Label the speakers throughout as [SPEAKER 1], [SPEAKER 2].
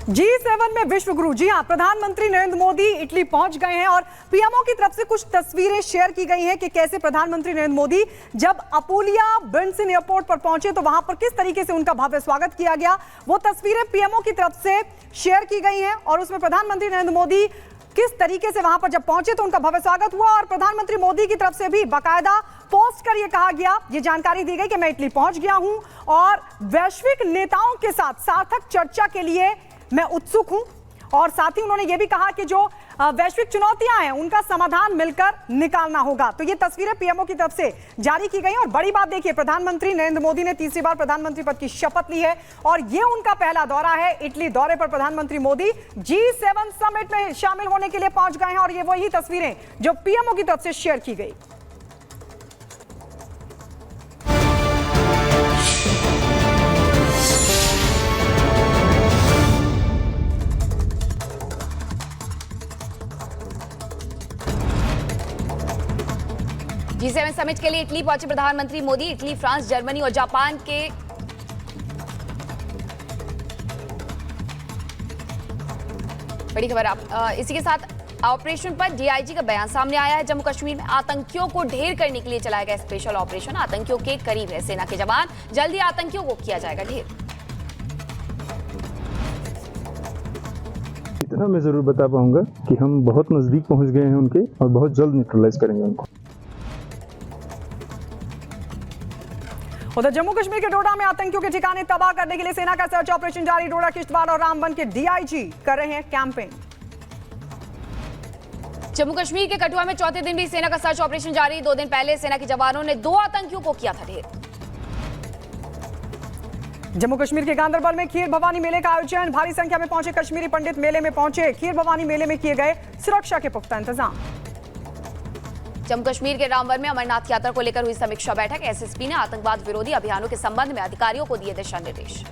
[SPEAKER 1] G7 में विश्व गुरु, जी हां, प्रधानमंत्री नरेंद्र मोदी इटली पहुंच गए हैं और पीएमओ की तरफ से कुछ तस्वीरें शेयर की गई हैं कि कैसे प्रधानमंत्री नरेंद्र मोदी जब अपुलिया ब्रेंडसन एयरपोर्ट पर पहुंचे तो वहां पर किस तरीके से उनका भव्य स्वागत किया गया। वो तस्वीरें पीएमओ की तरफ से शेयर की गई हैं और उसमें प्रधानमंत्री नरेंद्र मोदी किस तरीके से वहां पर जब पहुंचे तो उनका भव्य स्वागत हुआ और प्रधानमंत्री मोदी की तरफ से भी बाकायदा पोस्ट कर ये कहा गया, ये जानकारी दी गई कि मैं इटली पहुंच गया हूं और वैश्विक नेताओं के साथ सार्थक चर्चा के लिए मैं उत्सुक हूं। और साथ ही उन्होंने ये भी कहा कि जो वैश्विक चुनौतियां हैं उनका समाधान मिलकर निकालना होगा। तो ये तस्वीरें पीएमओ की तरफ से जारी की गई और बड़ी बात देखिए, प्रधानमंत्री नरेंद्र मोदी ने तीसरी बार प्रधानमंत्री पद की शपथ ली है और ये उनका पहला दौरा है। इटली दौरे पर प्रधानमंत्री मोदी G7 समिट में शामिल होने के लिए पहुंच गए हैं और ये वही तस्वीरें जो पीएमओ की तरफ से शेयर की गई।
[SPEAKER 2] G7 समिट के लिए इटली पहुंचे प्रधानमंत्री मोदी। इटली, फ्रांस, जर्मनी और जापान के बड़ी खबर आप इसी के साथ ऑपरेशन पर डीआईजी का बयान सामने आया है। जम्मू कश्मीर में आतंकियों को ढेर करने के लिए चलाया गया स्पेशल ऑपरेशन आतंकियों के करीब है सेना के जवान, जल्दी आतंकियों को किया जाएगा ढेर।
[SPEAKER 3] इतना मैं जरूर बता पाऊंगा कि हम बहुत नजदीक पहुंच गए हैं उनके और बहुत जल्द न्यूट्रलाइज करेंगे उनको।
[SPEAKER 1] उधर जम्मू कश्मीर के डोडा में आतंकियों के ठिकाने तबाह करने के लिए सेना का सर्च ऑपरेशन जारी। डोडा, किश्तवाड़ और रामबन के डीआईजी कर रहे हैं कैंपेन।
[SPEAKER 2] जम्मू कश्मीर के कठुआ में चौथे दिन भी सेना का सर्च ऑपरेशन जारी। 2 दिन पहले सेना के जवानों ने 2 आतंकियों को किया था ढेर।
[SPEAKER 1] जम्मू कश्मीर के गांदरबल में खीर भवानी मेले का आयोजन। भारी संख्या में पहुंचे कश्मीरी पंडित मेले में पहुंचे। खीर भवानी मेले में किए गए सुरक्षा के पुख्ता इंतजाम।
[SPEAKER 2] जम्मू कश्मीर के रामबन में अमरनाथ यात्रा को लेकर हुई समीक्षा बैठक। एसएसपी ने आतंकवाद विरोधी अभियानों के संबंध में अधिकारियों को दिए दिशा निर्देश।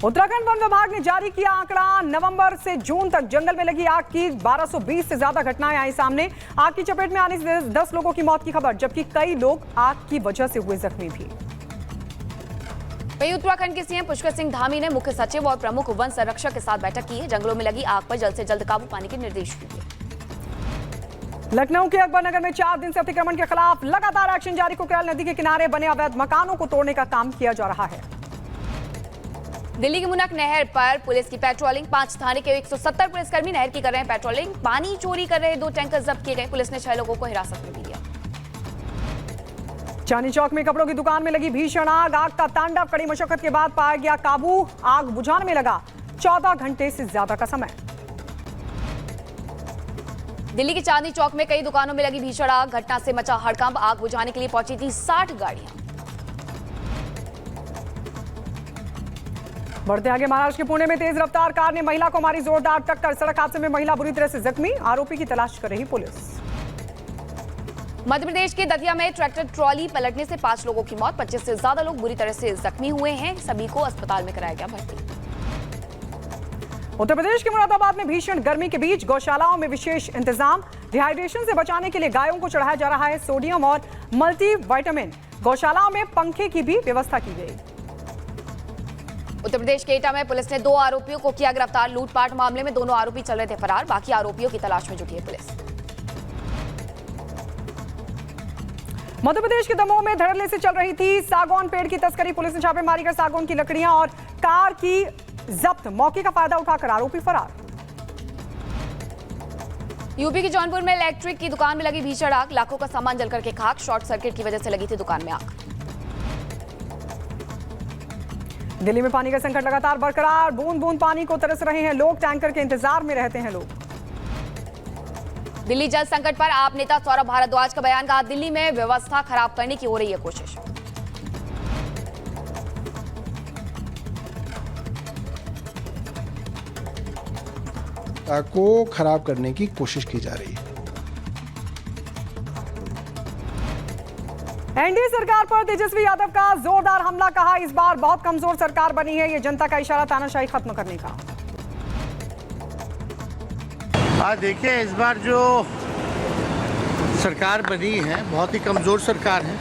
[SPEAKER 1] उत्तराखंड वन विभाग ने जारी किया आंकड़ा। नवंबर से जून तक जंगल में लगी आग की 1220 से ज्यादा घटनाएं आई सामने। आग की चपेट में आने से 10 लोगों की मौत की खबर, जबकि कई लोग आग की वजह से हुए जख्मी भी।
[SPEAKER 2] वहीं उत्तराखंड के सीएम पुष्कर सिंह धामी ने मुख्य सचिव और प्रमुख वन संरक्षक के साथ बैठक की है। जंगलों में लगी आग पर जल्द से जल्द काबू पाने के निर्देश दिए।
[SPEAKER 1] लखनऊ के अकबर नगर में 4 दिन से अतिक्रमण के खिलाफ लगातार एक्शन जारी। कुकराल नदी के किनारे बने अवैध मकानों को तोड़ने का काम किया जा रहा है।
[SPEAKER 2] दिल्ली की मुनक नहर पर पुलिस की पेट्रोलिंग। 5 थाने के 170 पुलिसकर्मी नहर की कर रहे हैं पेट्रोलिंग। पानी चोरी कर रहे 2 टैंकर जब्त किए गए। पुलिस ने 6 लोगों को हिरासत में लिया।
[SPEAKER 1] चांदनी चौक में कपड़ों की दुकान में लगी भीषण आग। आग का तांडव कड़ी मशक्कत के बाद पाया गया काबू। आग बुझाने में लगा 14 घंटे से ज्यादा का समय।
[SPEAKER 2] दिल्ली के चांदनी चौक में कई दुकानों में लगी भीषण आग। घटना से मचा हड़कंप। आग बुझाने के लिए पहुंची थी 60 गाड़ियां।
[SPEAKER 1] बढ़ते आगे, महाराष्ट्र के पुणे में तेज रफ्तार कार ने महिला को मारी जोरदार टक्कर। सड़क हादसे में महिला बुरी तरह से जख्मी। आरोपी की तलाश कर रही पुलिस।
[SPEAKER 2] मध्य प्रदेश के दतिया में ट्रैक्टर ट्रॉली पलटने से 5 लोगों की मौत। 25 से ज्यादा लोग बुरी तरह से जख्मी हुए हैं। सभी को अस्पताल में कराया गया भर्ती।
[SPEAKER 1] उत्तर प्रदेश के मुरादाबाद में भीषण गर्मी के बीच गौशालाओं में विशेष इंतजाम। डिहाइड्रेशन से बचाने के लिए गायों को चढ़ाया जा रहा है सोडियम और मल्टीविटामिन। गौशालाओं में पंखे की भी व्यवस्था की गई।
[SPEAKER 2] उत्तर प्रदेश के एटा में पुलिस ने 2 आरोपियों को किया गिरफ्तार। लूटपाट मामले में दोनों आरोपी चल रहे थे फरार। बाकी आरोपियों की तलाश में जुटी है पुलिस।
[SPEAKER 1] मध्य प्रदेश के दमोह में धड़ल्ले से चल रही थी सागौन पेड़ की तस्करी। पुलिस ने छापेमारी कर सागौन की लकड़ियां और कार की जब्त। मौके का फायदा उठाकर आरोपी फरार।
[SPEAKER 2] यूपी के जौनपुर में इलेक्ट्रिक की दुकान में लगी भीषण आग। लाखों का सामान जलकर के खाक। शॉर्ट सर्किट की वजह से लगी थी दुकान में आग।
[SPEAKER 1] दिल्ली में पानी का संकट लगातार बरकरार। बूंद बूंद पानी को तरस रहे हैं लोग। टैंकर के इंतजार में रहते हैं लोग।
[SPEAKER 2] दिल्ली जल संकट पर आप नेता सौरभ भारद्वाज का बयान। कहा, दिल्ली में व्यवस्था खराब करने की हो रही है कोशिश।
[SPEAKER 4] को खराब करने की कोशिश की जा रही है।
[SPEAKER 1] एनडीए सरकार पर तेजस्वी यादव का जोरदार हमला। कहा, इस बार बहुत कमजोर सरकार बनी है। ये जनता का इशारा तानाशाही खत्म करने का।
[SPEAKER 5] देखिए, इस बार जो सरकार बनी है बहुत ही कमज़ोर सरकार है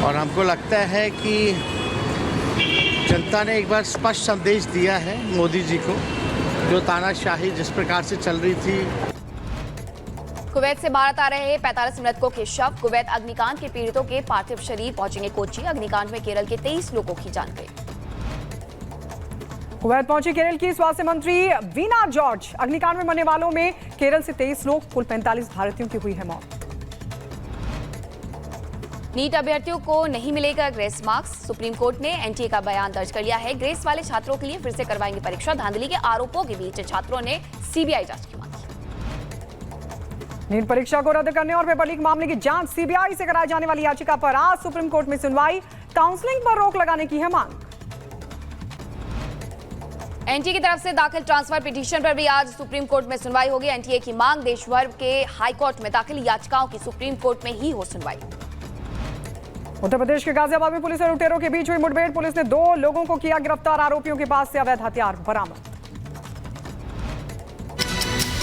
[SPEAKER 5] और हमको लगता है कि जनता ने एक बार स्पष्ट संदेश दिया है मोदी जी को, जो तानाशाही जिस प्रकार से चल रही थी।
[SPEAKER 2] कुवैत से भारत आ रहे 45 मृतकों के शव। कुवैत अग्निकांड के पीड़ितों के पार्थिव शरीर पहुंचेंगे कोच्चि। अग्निकांड में केरल के 23 लोगों की जान गई।
[SPEAKER 1] कुवैत पहुंची केरल की स्वास्थ्य मंत्री वीना जॉर्ज। अग्निकांड में मरने वालों में केरल से 23 लोग, कुल 45 भारतीयों की हुई है मौत।
[SPEAKER 2] नीट अभ्यर्थियों को नहीं मिलेगा ग्रेस मार्क्स। सुप्रीम कोर्ट ने एनटीए का बयान दर्ज कर लिया है। ग्रेस वाले छात्रों के लिए फिर से करवाएंगे परीक्षा। धांधली के आरोपों के बीच छात्रों ने सीबीआई जांच की मांग की।
[SPEAKER 1] नीट परीक्षा को रद्द करने और पेपर लीक मामले की जांच सीबीआई से कराई जाने वाली याचिका पर आज सुप्रीम कोर्ट में सुनवाई। काउंसलिंग पर रोक लगाने की है मांग।
[SPEAKER 2] एनटीए की तरफ से दाखिल ट्रांसफर पिटीशन पर भी आज सुप्रीम कोर्ट में सुनवाई होगी। एनटीए की मांग, देश भर के हाई कोर्ट में दाखिल याचिकाओं की सुप्रीम कोर्ट में ही हो सुनवाई।
[SPEAKER 1] उत्तर प्रदेश के गाजियाबाद में पुलिस और लुटेरों के बीच हुई मुठभेड़। पुलिस ने 2 लोगों को किया गिरफ्तार। आरोपियों के पास से अवैध हथियार बरामद।